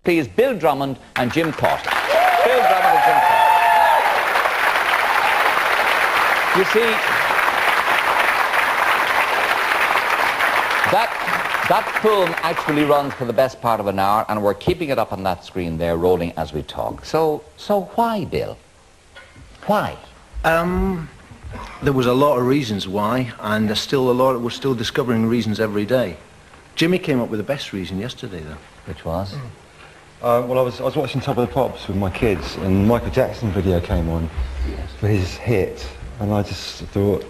Please, Bill Drummond and Jim Cauty. Bill Drummond and Jim Cauty. You see, that film actually runs for the best part of an hour, and we're keeping it up on that screen there, rolling as we talk. So why, Bill? Why? There was a lot of reasons why, and there's still a lot. We're still discovering reasons every day. Jimmy came up with the best reason yesterday, though. Which was? Well, I was watching Top of the Pops with my kids, and Michael Jackson video came on for his hit, and I just thought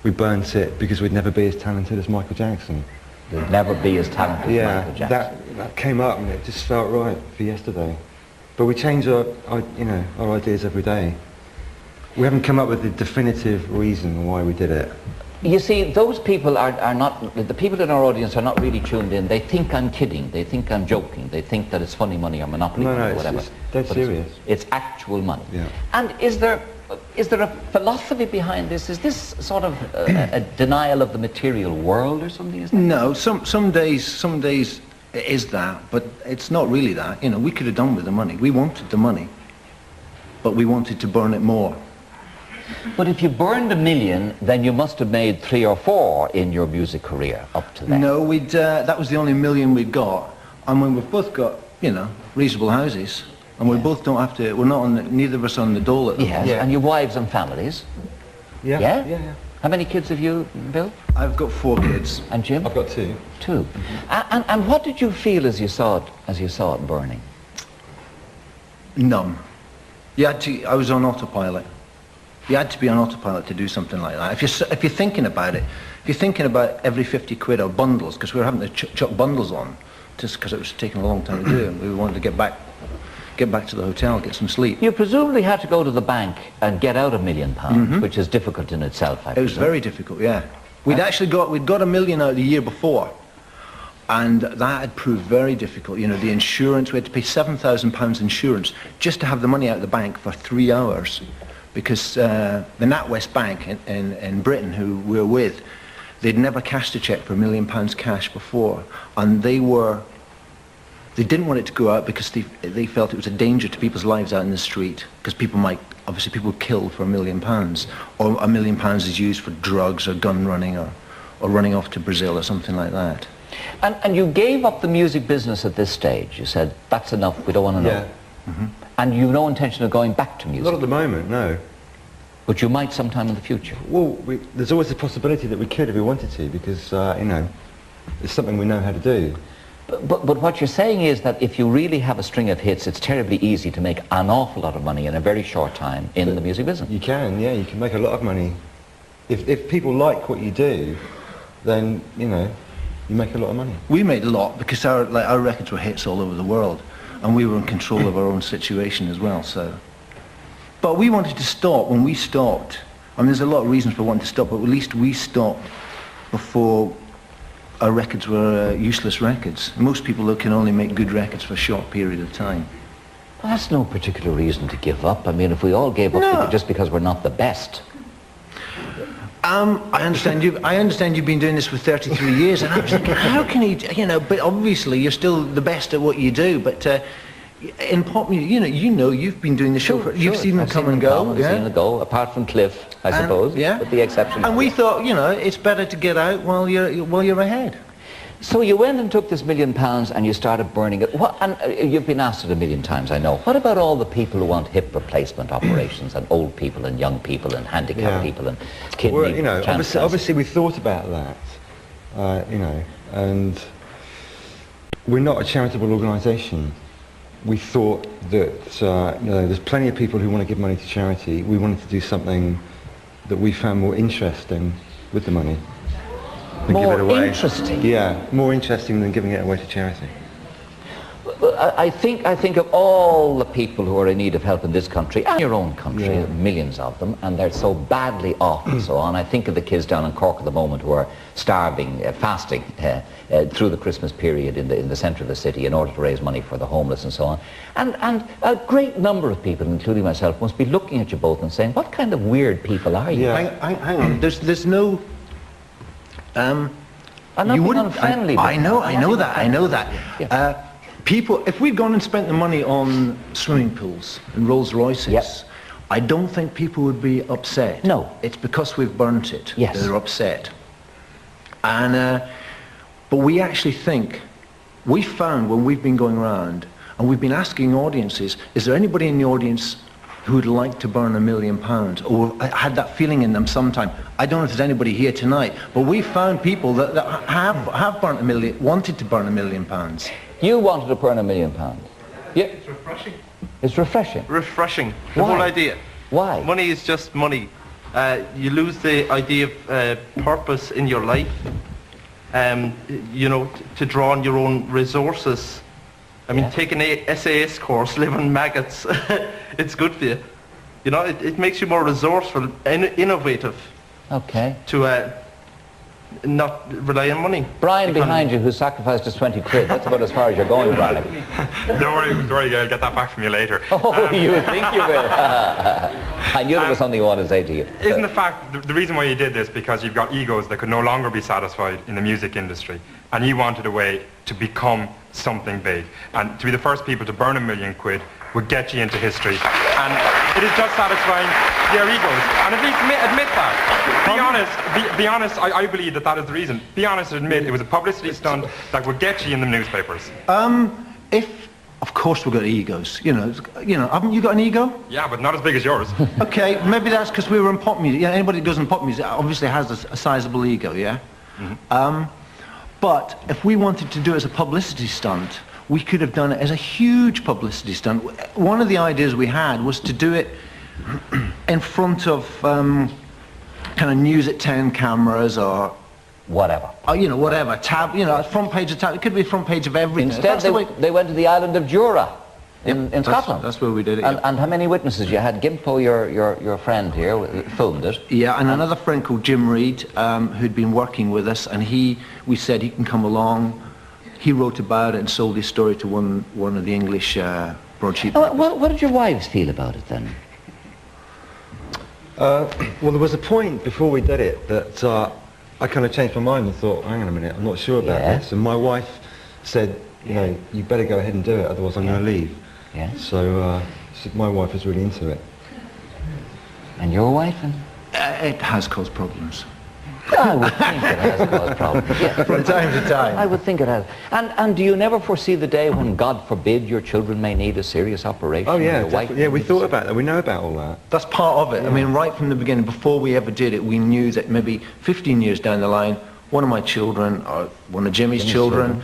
we burnt it because we'd never be as talented as Michael Jackson. We'd never be as talented as Michael Jackson. That came up, and it just felt right for yesterday. But we change our ideas every day. We haven't come up with the definitive reason why we did it. You see, those people are not, the people in our audience are not really tuned in. They think I'm kidding, they think I'm joking, they think that it's funny money or monopoly money or whatever. It's dead serious. It's actual money. Yeah. And is there a philosophy behind this? Is this sort of a denial of the material world or something? Is that? No, some days it is that, but it's not really that. You know, we could have done with the money. We wanted the money, but we wanted to burn it more. But if you burned $1 million, then you must have made 3 or 4 in your music career up to then. No, that was the only $1 million we'd got. And when we've both got, you know, reasonable houses, and we both don't have to, we're not on neither of us on the dole at the moment. And your wives and families. Yeah. Yeah? Yeah. How many kids have you, Bill? I've got 4 kids. And Jim? I've got 2. 2. And what did you feel as you saw it burning? Numb. I was on autopilot. You had to be on autopilot to do something like that. If you're thinking about it, if you're thinking about every 50 quid or bundles, because we were having to chuck bundles on, just because it was taking a long time to do, and we wanted to get back to the hotel, get some sleep. You presumably had to go to the bank and get out £1 million, which is difficult in itself. It was very difficult, yeah. We'd got $1 million out the year before, and that had proved very difficult. You know, the insurance, we had to pay £7,000 insurance just to have the money out of the bank for 3 hours. Because the NatWest Bank in Britain, who we're with, they'd never cashed a cheque for £1 million cash before, and they didn't want it to go out because they felt it was a danger to people's lives out in the street, because people kill for £1 million, or £1 million is used for drugs or gun running or running off to Brazil or something like that. And you gave up the music business at this stage. You said, that's enough, we don't want to know. Yeah. And you've no intention of going back to music? Not at the moment, no. But you might sometime in the future? Well, there's always the possibility that we could if we wanted to, because, you know, it's something we know how to do. But what you're saying is that if you really have a string of hits, it's terribly easy to make an awful lot of money in a very short time in the music business. You can, yeah, you can make a lot of money. If people like what you do, then, you know, you make a lot of money. We made a lot because our records were hits all over the world. And we were in control of our own situation as well, so. But we wanted to stop when we stopped. I mean, there's a lot of reasons for wanting to stop, but at least we stopped before our records were useless records. Most people can only make good records for a short period of time. Well, that's no particular reason to give up. I mean, if we all gave up just because we're not the best. I understand you've been doing this for 33 years, and I was thinking, how can you know, but obviously you're still the best at what you do, but in pop music, you know, you've been doing the show for, you've seen them come and go, I've seen them go, apart from Cliff, I suppose, with the exception. And we thought, you know, it's better to get out while you're ahead. So you went and took this £1 million and you started burning it. And you've been asked it 1 million times, I know. What about all the people who want hip replacement operations, and old people and young people and handicapped people and kidney transplants? Obviously we thought about that, you know, and we're not a charitable organisation. We thought that, you know, there's plenty of people who want to give money to charity. We wanted to do something that we found more interesting with the money. More interesting? Yeah, more interesting than giving it away to charity. I think of all the people who are in need of help in this country, and your own country, millions of them, and they're so badly off and so on. I think of the kids down in Cork at the moment who are starving, fasting through the Christmas period in the centre of the city in order to raise money for the homeless and so on. And a great number of people, including myself, must be looking at you both and saying, what kind of weird people are you? Yeah. Hang on, there's no... I'm not being unfriendly. I know that. Yeah. People, if we'd gone and spent the money on swimming pools and Rolls Royces, Yep. I don't think people would be upset. No. It's because we've burnt it Yes. that they're upset. And, but we actually think, we found when we've been going around and we've been asking audiences, is there anybody in the audience who would like to burn £1 million or had that feeling in them sometime? I don't know if there's anybody here tonight, but we found people that have burnt wanted to burn £1 million. You wanted to burn £1 million. Yeah. It's refreshing. It's refreshing. Refreshing. The Why? whole idea. Why? Money is just money. You lose the idea of purpose in your life. You know, to draw on your own resources. I mean, take an SAS course, live on maggots. It's good for you. You know, it makes you more resourceful, innovative. Okay. To not rely on money. Brian behind you, who sacrificed his 20 quid. That's about as far as you're going, Brian. Don't worry, I'll get that back from you later. Oh, you think you will? I knew there was something I wanted to say to you. Isn't the fact, the reason why you did this, because you've got egos that could no longer be satisfied in the music industry, and you wanted a way to become something big, and to be the first people to burn £1 million would get you into history, and it is just satisfying their egos, and at least admit that. Be honest, I believe that is the reason. Be honest and admit it was a publicity stunt that would get you in the newspapers. Of course we've got egos, you know, haven't you got an ego? Yeah, but not as big as yours. Okay, maybe that's because we were in pop music. Yeah, anybody who does in pop music obviously has a sizable ego, yeah? Mm-hmm. But if we wanted to do it as a publicity stunt, we could have done it as a huge publicity stunt. One of the ideas we had was to do it in front of kind of News at 10 cameras or Whatever. you know, whatever, front page of tab, it could be front page of everything. Instead, they went to the island of Jura in Scotland. That's where we did it. And how many witnesses? You had Gimpo, your friend here, filmed it. Yeah, and another friend called Jim Reed, who'd been working with us, and we said he can come along. He wrote about it and sold his story to one of the English broadsheet papers. What did your wives feel about it then? Well, there was a point before we did it that I kind of changed my mind and thought, hang on a minute, I'm not sure about this. And my wife said, you know, you better go ahead and do it, otherwise I'm going to leave. Yeah. So my wife was really into it. And your wife? It has caused problems. I would think it has caused problems. Yeah. From time to time. I would think it has. And do you never foresee the day when, God forbid, your children may need a serious operation? Oh yeah, your wife yeah, we needs thought about that. We know about all that. That's part of it. Yeah. I mean, right from the beginning, before we ever did it, we knew that maybe 15 years down the line, one of my children, or one of Jimmy's children,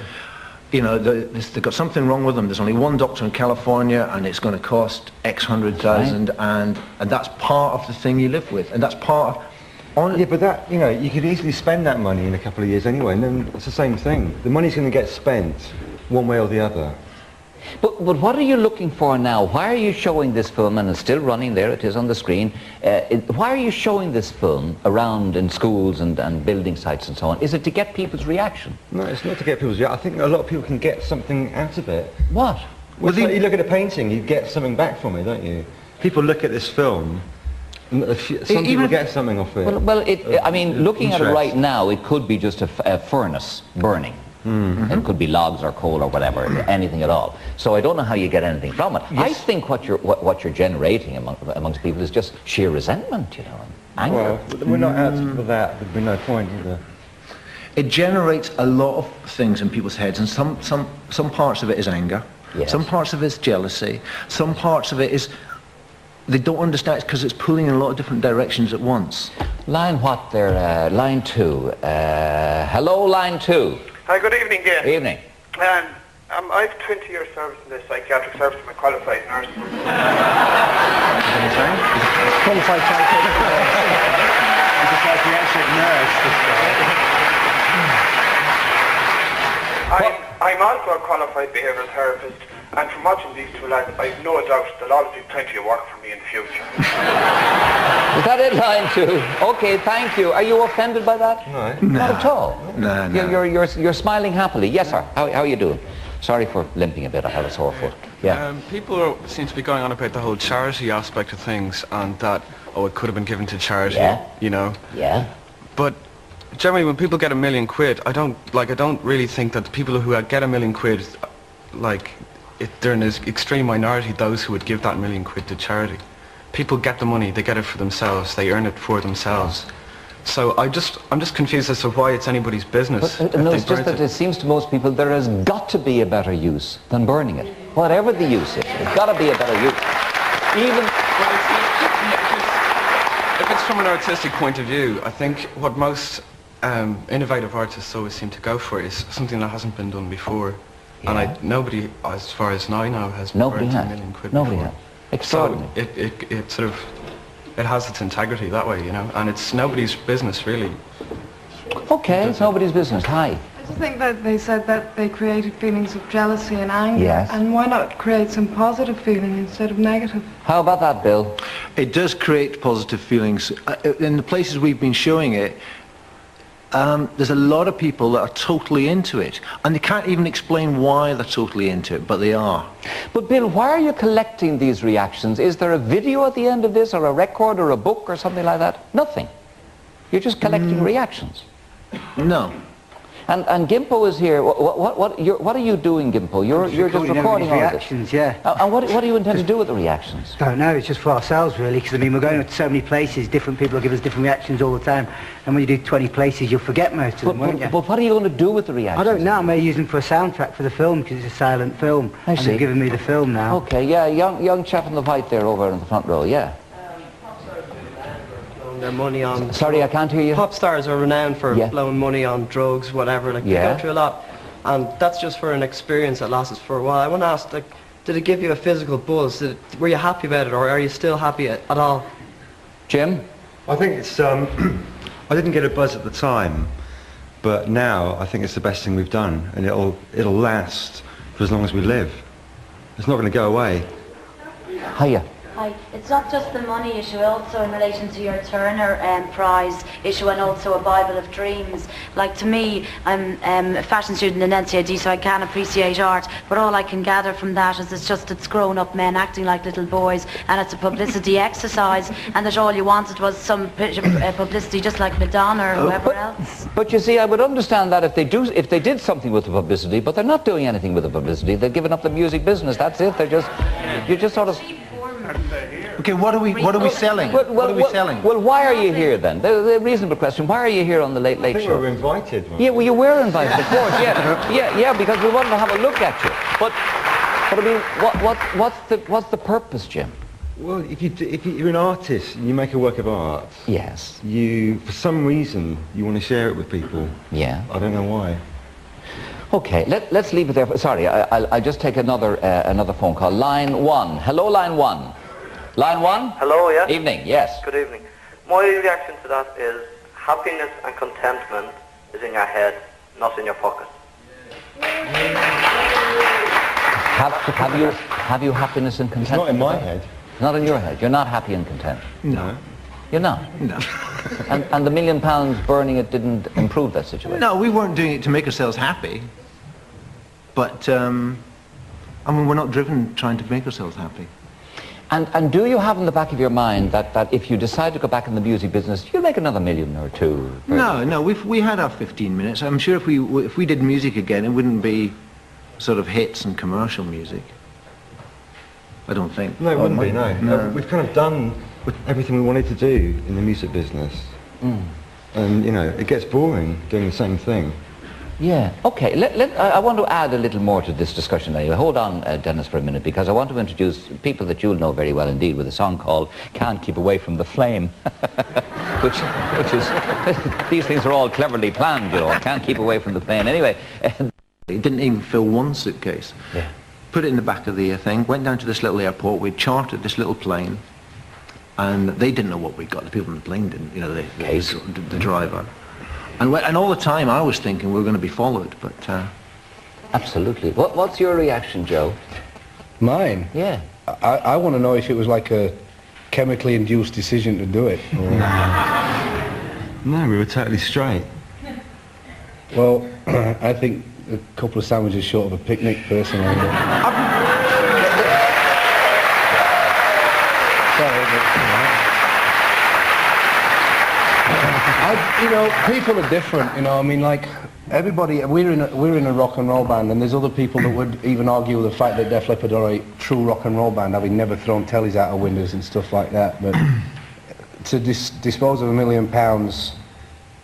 you know, they've got something wrong with them. There's only one doctor in California, and it's going to cost X 100,000, and that's part of the thing you live with, and that's part of... Yeah, but that, you know, you could easily spend that money in a couple of years anyway, and then it's the same thing. The money's going to get spent one way or the other. But what are you looking for now? Why are you showing this film, and it's still running there, it is on the screen. Why are you showing this film around in schools and building sites and so on? Is it to get people's reaction? No, it's not to get people's reaction. I think a lot of people can get something out of it. What? Well, you look at a painting, you get something back from it, don't you? People look at this film, and some people get something off it. Well, I mean, looking at it right now, it could be just a furnace burning. Mm-hmm. It could be logs or coal or whatever, anything at all. So I don't know how you get anything from it. Yes. I think what you're generating amongst people is just sheer resentment, you know, and anger. Well, we're not out for that. There'd be no point either. It generates a lot of things in people's heads, and some parts of it is anger. Yes. Some parts of it is jealousy. Some parts of it is they don't understand it because it's pulling in a lot of different directions at once. Line what there? Line 2. Hello, line 2. Hi, good evening, Ian. Evening. I have 20 years service in the psychiatric service. I'm a qualified nurse. Qualified psychiatric nurse. He's a psychiatric nurse. I'm also a qualified behavioural therapist, and from watching these two lads, I've no doubt there'll always be plenty of work for me in the future. Is that it, line 2? Okay, thank you. Are you offended by that? No. Not at all. No. You're smiling happily. Yes, sir. How are you doing? Sorry for limping a bit. I have a sore foot. Yeah. People seem to be going on about the whole charity aspect of things, and that, it could have been given to charity, you know. Yeah. But generally, when people get £1 million, I don't really think that the people who get £1 million like, they're in an extreme minority, those who would give that £1 million to charity. People get the money, they get it for themselves, they earn it for themselves. So I'm just confused as to why it's anybody's business. But, no, it's just that it seems to most people there has got to be a better use than burning it. Whatever the use is, there's got to be a better use. Even if it's from an artistic point of view, I think what most innovative artists always seem to go for is something that hasn't been done before. Yeah. And nobody, as far as I know, has burned £1 million Nobody before. has. Extraordinary. So it sort of, it has its integrity that way, you know, and it's nobody's business really. Okay, it's nobody's business. Hi. I just think that they said that they created feelings of jealousy and anger. Yes. And why not create some positive feeling instead of negative? How about that, Bill? It does create positive feelings. In the places we've been showing it, there's a lot of people that are totally into it, and they can't even explain why they're totally into it, but they are. But Bill, why are you collecting these reactions? Is there a video at the end of this, or a record, or a book, or something like that? Nothing. You're just collecting reactions. No. And Gimpo is here. What are you doing, Gimpo? You're just recording all reactions, this. yeah. And what do you intend to do with the reactions? Don't know, it's just for ourselves really, because I mean we're going to so many places, different people give us different reactions all the time, and when you do 20 places you'll forget most of them, won't you? But what are you going to do with the reactions? I don't know, I may use them for a soundtrack for the film, because it's a silent film. I see. They've given me the film now. Okay, yeah, young chap in the white there over in the front row, yeah. Their money on... Sorry, I can't hear you. Pop stars are renowned for Yeah. blowing money on drugs, whatever. Like, Yeah. they go through a lot. And that's just for an experience that lasts for a while. I want to ask, like, did it give you a physical buzz? Were you happy about it, or are you still happy at all? Jim? I think it's, I didn't get a buzz at the time, but now I think it's the best thing we've done, and it'll last for as long as we live. It's not going to go away. Hiya. Hi. It's not just the money issue, also in relation to your Turner Prize issue, and also a Bible of Dreams. Like, to me, I'm a fashion student in NCAD, so I can appreciate art, but all I can gather from that is it's grown-up men acting like little boys, and it's a publicity exercise, and that all you wanted was some publicity, just like Madonna or whoever else. But you see, I would understand that if they did something with the publicity, but they're not doing anything with the publicity. They've given up the music business. That's it. You're just sort of. Okay, what are we selling? What are we selling? Well, why are you here then? The reasonable question. Why are you here on the Late Late I think Show? we were invited. Yeah, well, you were invited, of course. Yeah, because we wanted to have a look at you. But I mean, what's the purpose, Jim? Well, if you're an artist and you make a work of art, Yes. for some reason, you want to share it with people. Yeah. I don't know why. Okay, let's leave it there. Sorry, I'll just take another phone call. Line 1. Hello, line 1. Line 1? Hello, yeah? Evening, yes. Good evening. My reaction to that is happiness and contentment is in your head, not in your pocket. Have you happiness and contentment? It's not in my head. Not in your head. You're not happy and content. No. You're not? No. And the £1 million burning it didn't improve that situation? No, we weren't doing it to make ourselves happy. But, I mean, we're not driven trying to make ourselves happy. And do you have in the back of your mind that if you decide to go back in the music business, you'll make another $1 million or two? No, we had our 15 minutes. I'm sure if we did music again, it wouldn't be sort of hits and commercial music. I don't think. No, it wouldn't be, no. We've kind of done everything we wanted to do in the music business. And, it gets boring doing the same thing. Yeah, okay. I want to add a little more to this discussion now. Hold on, Dennis, for a minute, because I want to introduce people that you'll know very well indeed with a song called Can't Keep Away from the Flame, which is, these things are all cleverly planned, Can't keep away from the flame. Anyway. It didn't even fill one suitcase. Yeah. Put it in the back of the thing, went down to this little airport, we chartered this little plane, and they didn't know what we got. The people on the plane didn't, the driver. And all the time I was thinking we were going to be followed, but... Absolutely. What's your reaction, Joe? Mine? Yeah. I want to know if it was like a chemically induced decision to do it. No, we were totally straight. Well, I think a couple of sandwiches short of a picnic, personally. you know, people are different, you know, I mean, like, everybody, we're in a rock and roll band, and there's other people that would even argue the fact that Def Leppard are a true rock and roll band, having never thrown tellies out of windows and stuff like that, but to dispose of £1 million,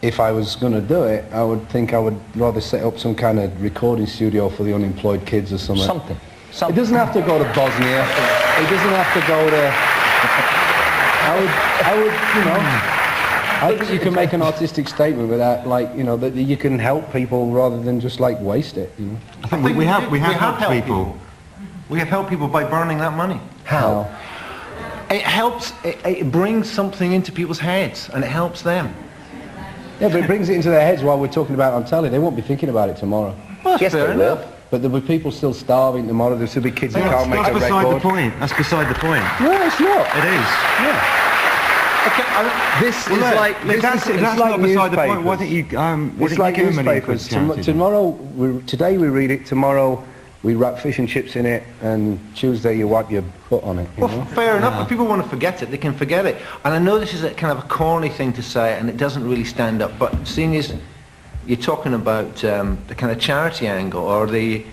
if I was going to do it, I would think I would rather set up some kind of recording studio for the unemployed kids or something. Something. It doesn't have to go to Bosnia. It doesn't have to go to... I would, you know... I think you can make an artistic statement without, like, you know, that you can help people rather than just, like, waste it, you know? I think we have helped people. We have helped people by burning that money. How? It helps, it brings something into people's heads, and it helps them. Yeah, but it brings it into their heads while we're talking about it on telly. They won't be thinking about it tomorrow. Well, yes, they will. But there'll be people still starving tomorrow. There'll still be kids that can't make a record. That's beside the point. That's beside the point. No, it's not. It is. Yeah. Okay, this is like... If that's not beside the point, why don't you... it's like newspapers. Today we read it, tomorrow we wrap fish and chips in it, and Tuesday you wipe your butt on it. Well, fair enough. If people want to forget it, they can forget it. And I know this is a kind of a corny thing to say, and it doesn't really stand up, but seeing as you're talking about the kind of charity angle, or you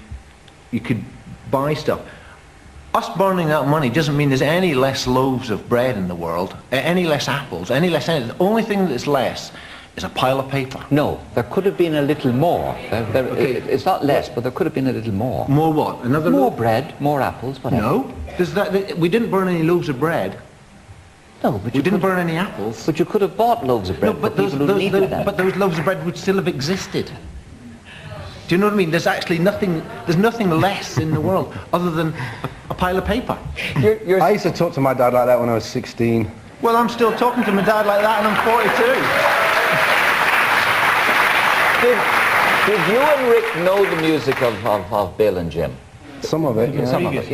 could buy stuff. Us burning that money doesn't mean there's any less loaves of bread in the world, any less apples, any less anything. The only thing that's less is a pile of paper. No, there could have been a little more. It's not less, but there could have been a little more. More what? More bread, more apples, whatever. No, we didn't burn any loaves of bread. No, but we didn't burn any apples. But you could have bought loaves of bread. No, but those loaves of bread would still have existed. Do you know what I mean? There's actually nothing. There's nothing less in the world other than a pile of paper. I used to talk to my dad like that when I was 16. Well, I'm still talking to my dad like that, and I'm 42. Did you and Rick know the music of Bill and Jim? Some of it, yeah. Some of it,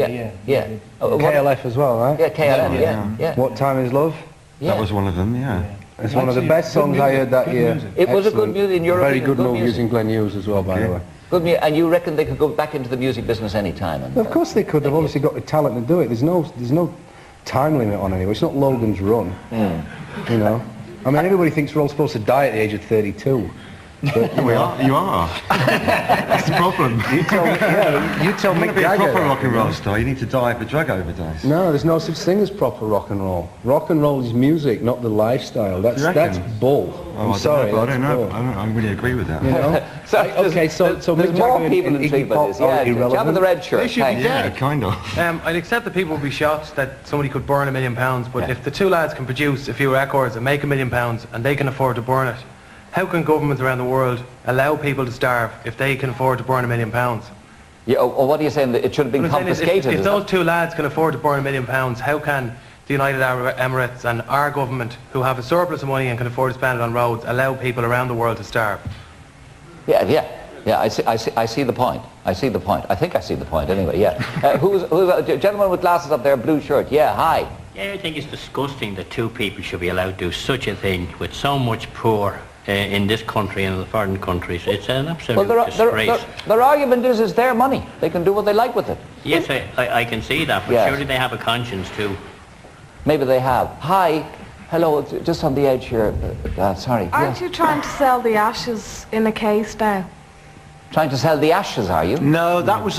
yeah. KLF as well, right? Yeah, KLF, yeah. What Time Is Love? That was one of them, yeah. It's one of the best songs I heard that year. It was a good music in Europe. Very good move using Glenn Hughes as well, by the way. Good music, and you reckon they could go back into the music business any time? Of course they could. They've obviously got the talent to do it. There's no time limit on anyone. It's not Logan's Run. You know. I mean, everybody thinks we're all supposed to die at the age of 32. But, you are. That's the problem. You tell Mick Jagger. Proper rock and roll star, you need to die of a drug overdose. No, there's no such thing as proper rock and roll. Rock and roll is music, not the lifestyle. That's bull. I'm sorry. I don't know. I don't really agree with that. You know? So there's more people intrigued by this. Yeah, Jam of the Red Shirt. They should be dead. Kind of. I'd accept that people would be shocked that somebody could burn £1 million, but if the two lads can produce a few records and make £1 million and they can afford to burn it, how can governments around the world allow people to starve if they can afford to burn £1 million? Yeah, or what are you saying? That it should have been confiscated? If those two lads can afford to burn £1 million, how can the United Arab Emirates and our government, who have a surplus of money and can afford to spend it on roads, allow people around the world to starve? Yeah. I see the point. I see the point. I think I see the point anyway. Yeah. Who's a gentleman with glasses up there, blue shirt? Yeah. Hi. Yeah, I think it's disgusting that two people should be allowed to do such a thing with so much poor in this country and in the foreign countries. It's an absolute disgrace. Their argument is it's their money. They can do what they like with it. Yes, I can see that, but surely they have a conscience too. Maybe they have. Hi. Hello, just on the edge here. Sorry. Aren't you trying to sell the ashes in a case now? Trying to sell the ashes, are you? No, that was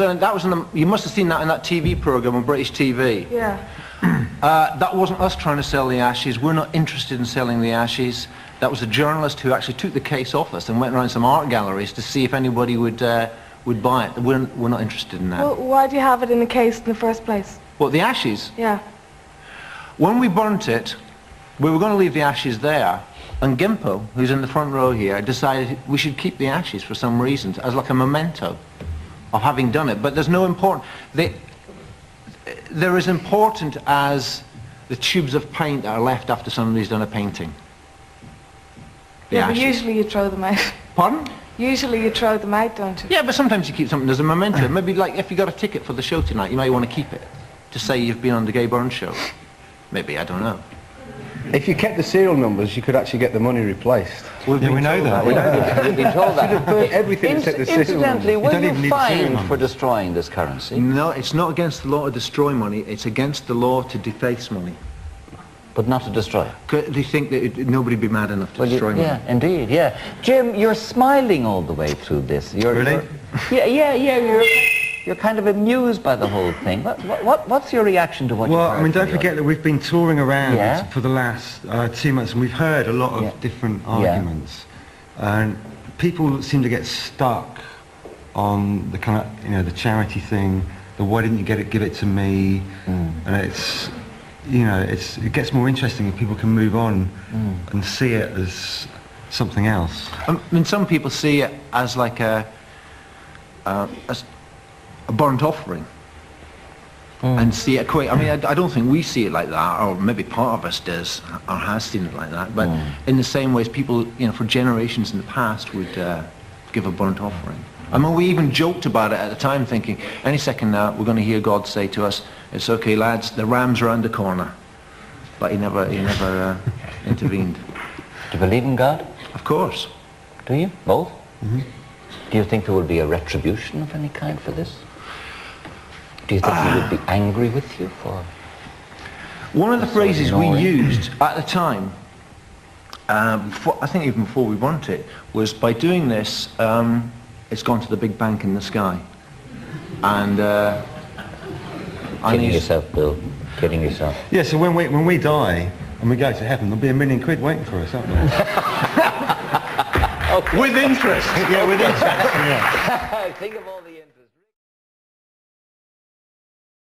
you must have seen that in that TV programme on British TV. Yeah. That wasn't us trying to sell the ashes. We're not interested in selling the ashes. That was a journalist who actually took the case off us and went around some art galleries to see if anybody would buy it. We're not interested in that. Well, why do you have it in a case in the first place? What, the ashes? Yeah. When we burnt it, we were going to leave the ashes there, and Gimpo, who's in the front row here, decided we should keep the ashes for some reason, as like a memento of having done it. But there's no important... They're as important as the tubes of paint that are left after somebody's done a painting. Yeah, but usually you throw them out. Pardon? Usually you throw them out, don't you? Yeah, but sometimes you keep something as a memento. Maybe like if you got a ticket for the show tonight, you might want to keep it to say you've been on the Gay Burns show. Maybe, I don't know. If you kept the serial numbers, you could actually get the money replaced. We know that. We've been told that. Everything except the serial Incidentally, numbers. were you fined for destroying this currency? No, it's not against the law to destroy money. It's against the law to deface money. But not to destroy. Do you think that nobody'd be mad enough to destroy me? Yeah, indeed, yeah. Jim, you're smiling all the way through this. Really? You're kind of amused by the whole thing. What's your reaction to what you've heard? Well, I mean, don't forget that we've been touring around Yeah. for the last 2 months, and we've heard a lot of different arguments. And people seem to get stuck on the kind of, the charity thing, the why didn't you give it to me, and it's, it gets more interesting if people can move on and see it as something else. I mean, some people see it as like a burnt offering, and see it quite. I mean, I don't think we see it like that, or maybe part of us does or has seen it like that. But in the same way as people, for generations in the past would give a burnt offering. I mean, we even joked about it at the time, thinking any second now we're going to hear God say to us, "It's okay, lads, the ram's around the corner." But he never intervened. Do you believe in God? Of course. Do you? Both? Mm-hmm. Do you think there will be a retribution of any kind for this? Do you think he would be angry with you for... One of the phrases we used at the time, I think even before we won it, was by doing this, it's gone to the big bank in the sky. And... Kidding yourself, Bill. Kidding yourself. Yeah, so when we die and we go to heaven, there'll be £1 million waiting for us, aren't there? Okay. With interest. Yeah, with interest, yeah. Think of all the...